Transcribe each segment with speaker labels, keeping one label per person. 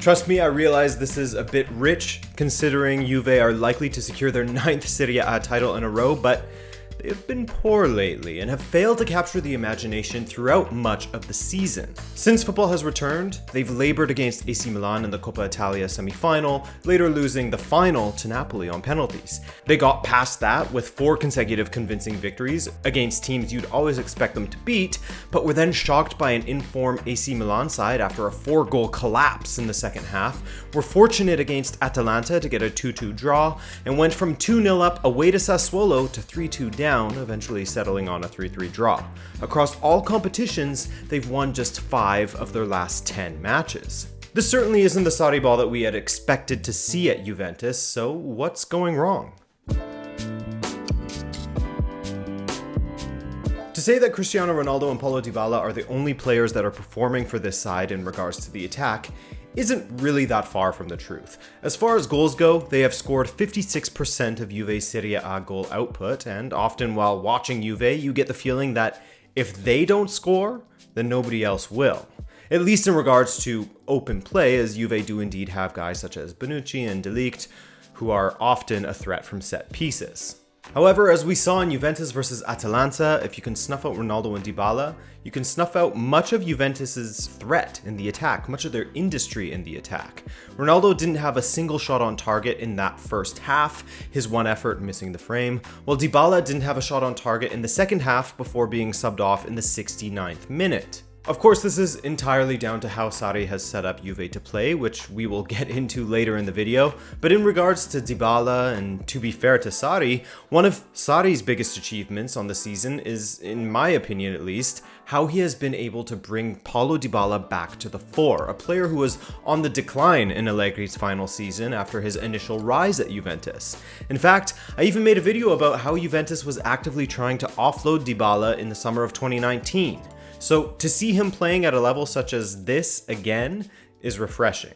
Speaker 1: Trust me, I realize this is a bit rich, considering Juve are likely to secure their 9th Serie A title in a row, but they have been poor lately and have failed to capture the imagination throughout much of the season. Since football has returned, they've labored against AC Milan in the Coppa Italia semi-final, later losing the final to Napoli on penalties. They got past that with 4 consecutive convincing victories against teams you'd always expect them to beat, but were then shocked by an in-form AC Milan side after a 4-goal collapse in the second half, were fortunate against Atalanta to get a 2-2 draw, and went from 2-0 up away to Sassuolo to 3-2 down, eventually settling on a 3-3 draw. Across all competitions, they've won just 5 of their last 10 matches. This certainly isn't the Sarri ball that we had expected to see at Juventus, so what's going wrong? To say that Cristiano Ronaldo and Paulo Dybala are the only players that are performing for this side in regards to the attack isn't really that far from the truth. As far as goals go, they have scored 56% of Juve's Serie A goal output, and often while watching Juve, you get the feeling that if they don't score, then nobody else will. At least in regards to open play, as Juve do indeed have guys such as Bonucci and De Ligt, who are often a threat from set pieces. However, as we saw in Juventus versus Atalanta, if you can snuff out Ronaldo and Dybala, you can snuff out much of Juventus's threat in the attack, much of their industry in the attack. Ronaldo didn't have a single shot on target in that first half, his one effort missing the frame, while Dybala didn't have a shot on target in the second half before being subbed off in the 69th minute. Of course, this is entirely down to how Sarri has set up Juve to play, which we will get into later in the video, but in regards to Dybala, and to be fair to Sarri, one of Sarri's biggest achievements on the season is, in my opinion at least, how he has been able to bring Paulo Dybala back to the fore, a player who was on the decline in Allegri's final season after his initial rise at Juventus. In fact, I even made a video about how Juventus was actively trying to offload Dybala in the summer of 2019. So to see him playing at a level such as this again is refreshing.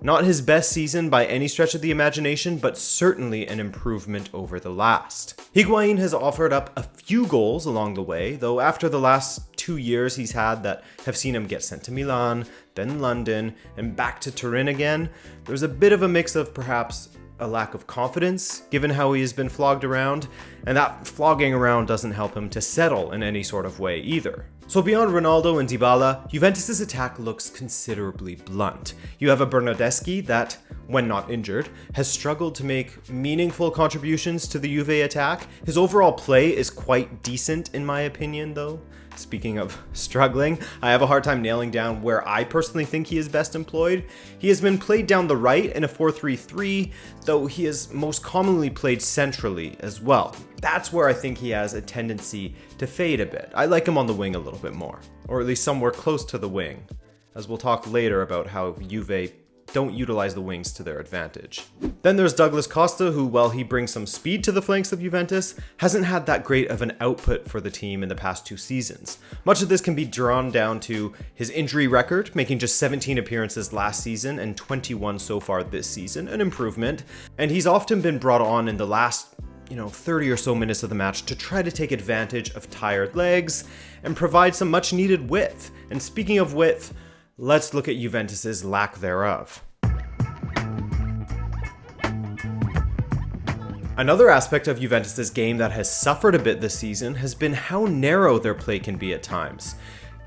Speaker 1: Not his best season by any stretch of the imagination, but certainly an improvement over the last. Higuain has offered up a few goals along the way, though after the last 2 years he's had that have seen him get sent to Milan, then London, and back to Turin again, there's a bit of a mix of perhaps a lack of confidence, given how he has been flogged around, and that flogging around doesn't help him to settle in any sort of way either. So beyond Ronaldo and Dybala, Juventus' attack looks considerably blunt. You have a Bernardeschi that, when not injured, has struggled to make meaningful contributions to the Juve attack. His overall play is quite decent in my opinion though. Speaking of struggling, I have a hard time nailing down where I personally think he is best employed. He has been played down the right in a 4-3-3, though he is most commonly played centrally as well. That's where I think he has a tendency to fade a bit. I like him on the wing a little bit more, or at least somewhere close to the wing, as we'll talk later about how Juve don't utilize the wings to their advantage. Then there's Douglas Costa, who, while he brings some speed to the flanks of Juventus, hasn't had that great of an output for the team in the past 2 seasons. Much of this can be drawn down to his injury record, making just 17 appearances last season and 21 so far this season, an improvement, and he's often been brought on in the last 30 or so minutes of the match to try to take advantage of tired legs and provide some much needed width. And speaking of width, let's look at Juventus' lack thereof. Another aspect of Juventus' game that has suffered a bit this season has been how narrow their play can be at times.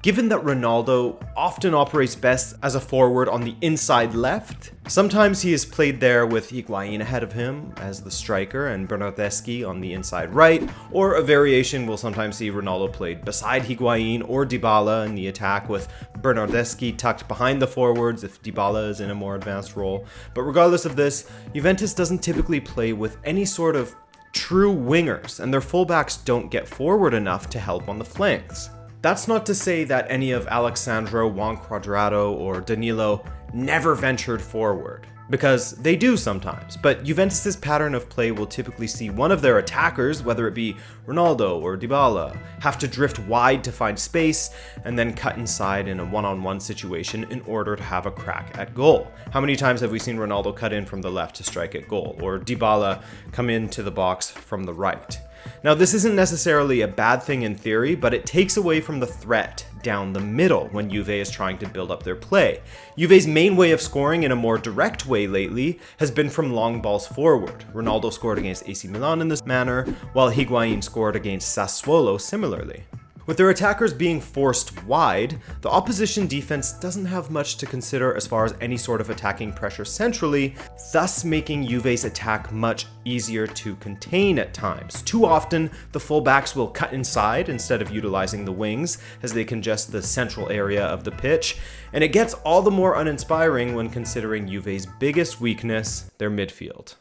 Speaker 1: Given that Ronaldo often operates best as a forward on the inside left, sometimes he is played there with Higuain ahead of him as the striker and Bernardeschi on the inside right, or a variation will sometimes see Ronaldo played beside Higuain or Dybala in the attack with Bernardeschi tucked behind the forwards if Dybala is in a more advanced role. But regardless of this, Juventus doesn't typically play with any sort of true wingers, and their fullbacks don't get forward enough to help on the flanks. That's not to say that any of Alexandro, Juan Cuadrado, or Danilo never ventured forward, because they do sometimes, but Juventus' pattern of play will typically see one of their attackers, whether it be Ronaldo or Dybala, have to drift wide to find space and then cut inside in a one-on-one situation in order to have a crack at goal. How many times have we seen Ronaldo cut in from the left to strike at goal, or Dybala come into the box from the right? Now, this isn't necessarily a bad thing in theory, but it takes away from the threat down the middle when Juve is trying to build up their play. Juve's main way of scoring in a more direct way lately has been from long balls forward. Ronaldo scored against AC Milan in this manner, while Higuain scored against Sassuolo similarly. With their attackers being forced wide, the opposition defense doesn't have much to consider as far as any sort of attacking pressure centrally, thus making Juve's attack much easier to contain at times. Too often, the fullbacks will cut inside instead of utilizing the wings as they congest the central area of the pitch, and it gets all the more uninspiring when considering Juve's biggest weakness, their midfield.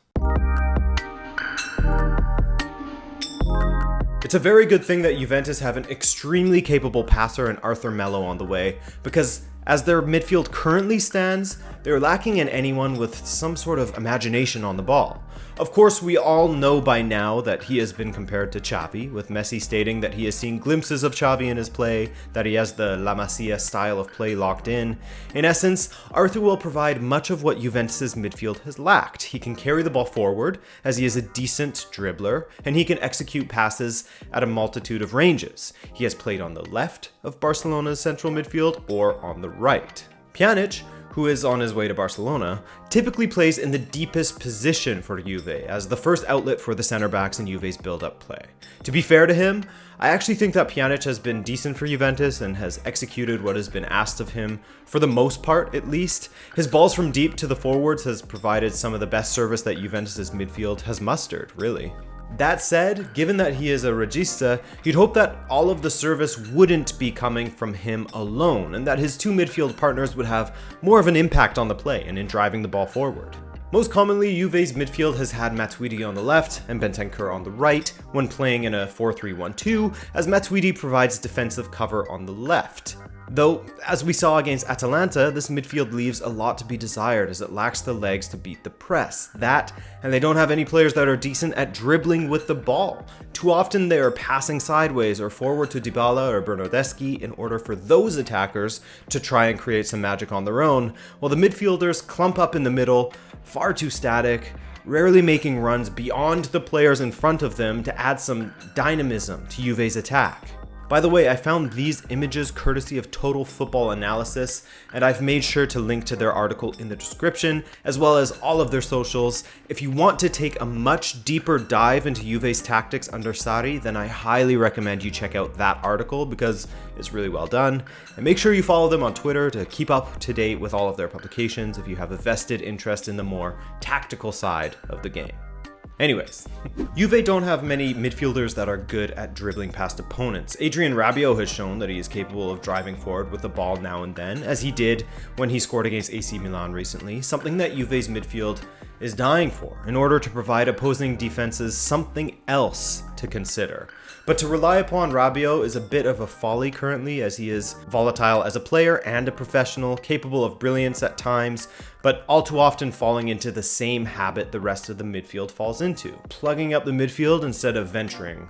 Speaker 1: It's a very good thing that Juventus have an extremely capable passer in Arthur Melo on the way, because as their midfield currently stands, they're lacking in anyone with some sort of imagination on the ball. Of course, we all know by now that he has been compared to Xavi, with Messi stating that he has seen glimpses of Xavi in his play, that he has the La Masia style of play locked in. In essence, Arthur will provide much of what Juventus' midfield has lacked. He can carry the ball forward, as he is a decent dribbler, and he can execute passes at a multitude of ranges. He has played on the left of Barcelona's central midfield or on the right. Pjanic, who is on his way to Barcelona, typically plays in the deepest position for Juve as the first outlet for the center backs in Juve's build-up play. To be fair to him, I actually think that Pjanic has been decent for Juventus and has executed what has been asked of him, for the most part at least. His balls from deep to the forwards has provided some of the best service that Juventus' midfield has mustered, really. That said, given that he is a regista, you'd hope that all of the service wouldn't be coming from him alone, and that his two midfield partners would have more of an impact on the play and in driving the ball forward. Most commonly, Juve's midfield has had Matuidi on the left and Bentancur on the right when playing in a 4-3-1-2, as Matuidi provides defensive cover on the left. Though, as we saw against Atalanta, this midfield leaves a lot to be desired as it lacks the legs to beat the press. That, and they don't have any players that are decent at dribbling with the ball. Too often they are passing sideways or forward to Dybala or Bernardeschi in order for those attackers to try and create some magic on their own, while the midfielders clump up in the middle, far too static, rarely making runs beyond the players in front of them to add some dynamism to Juve's attack. By the way, I found these images courtesy of Total Football Analysis, and I've made sure to link to their article in the description, as well as all of their socials. If you want to take a much deeper dive into Juve's tactics under Sarri, then I highly recommend you check out that article because it's really well done. And make sure you follow them on Twitter to keep up to date with all of their publications if you have a vested interest in the more tactical side of the game. Anyways, Juve don't have many midfielders that are good at dribbling past opponents. Adrien Rabiot has shown that he is capable of driving forward with the ball now and then, as he did when he scored against AC Milan recently, something that Juve's midfield is dying for, in order to provide opposing defenses something else to consider. But to rely upon Rabiot is a bit of a folly currently, as he is volatile as a player and a professional, capable of brilliance at times, but all too often falling into the same habit the rest of the midfield falls into. Plugging up the midfield instead of venturing,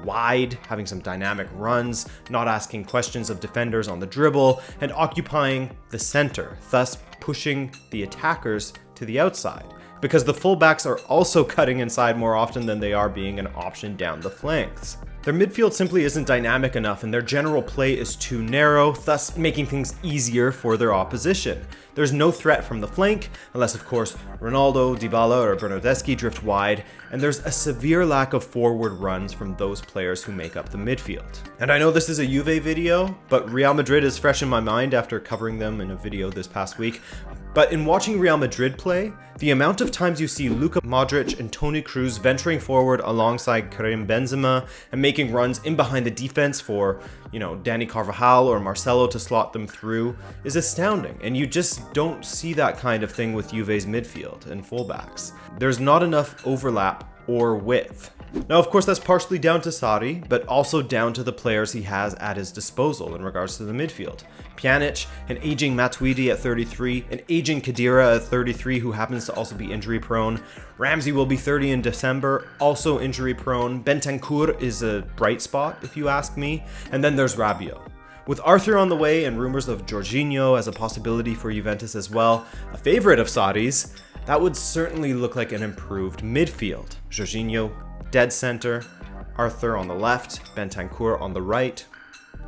Speaker 1: wide, having some dynamic runs, not asking questions of defenders on the dribble, and occupying the center, thus pushing the attackers to the outside, because the fullbacks are also cutting inside more often than they are being an option down the flanks. Their midfield simply isn't dynamic enough and their general play is too narrow, thus making things easier for their opposition. There's no threat from the flank, unless of course Ronaldo, Dybala or Bernardeschi drift wide, and there's a severe lack of forward runs from those players who make up the midfield. And I know this is a Juve video, but Real Madrid is fresh in my mind after covering them in a video this past week. But in watching Real Madrid play, the amount of times you see Luka Modric and Toni Kroos venturing forward alongside Karim Benzema and making runs in behind the defense for, Dani Carvajal or Marcelo to slot them through is astounding. And you just don't see that kind of thing with Juve's midfield and fullbacks. There's not enough overlap or width. Now, of course, that's partially down to Sarri, but also down to the players he has at his disposal in regards to the midfield. Pjanic, an aging Matuidi at 33, an aging Khedira at 33 who happens to also be injury prone. Ramsey will be 30 in December, also injury prone. Bentancur is a bright spot, if you ask me. And then there's Rabiot. With Arthur on the way and rumors of Jorginho as a possibility for Juventus as well, a favorite of Sarri's, that would certainly look like an improved midfield. Jorginho, dead center, Arthur on the left, Bentancur on the right.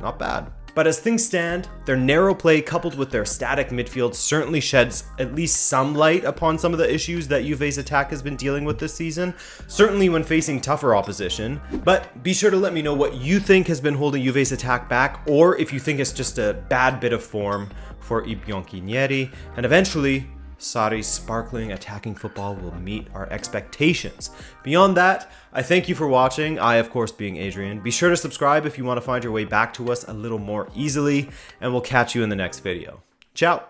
Speaker 1: Not bad. But as things stand, their narrow play coupled with their static midfield certainly sheds at least some light upon some of the issues that Juve's attack has been dealing with this season, certainly when facing tougher opposition. But be sure to let me know what you think has been holding Juve's attack back, or if you think it's just a bad bit of form for I Bianconeri, and eventually Sarri's sparkling attacking football will meet our expectations. Beyond that, I thank you for watching, I of course being Adrian. Be sure to subscribe if you want to find your way back to us a little more easily, and we'll catch you in the next video. Ciao!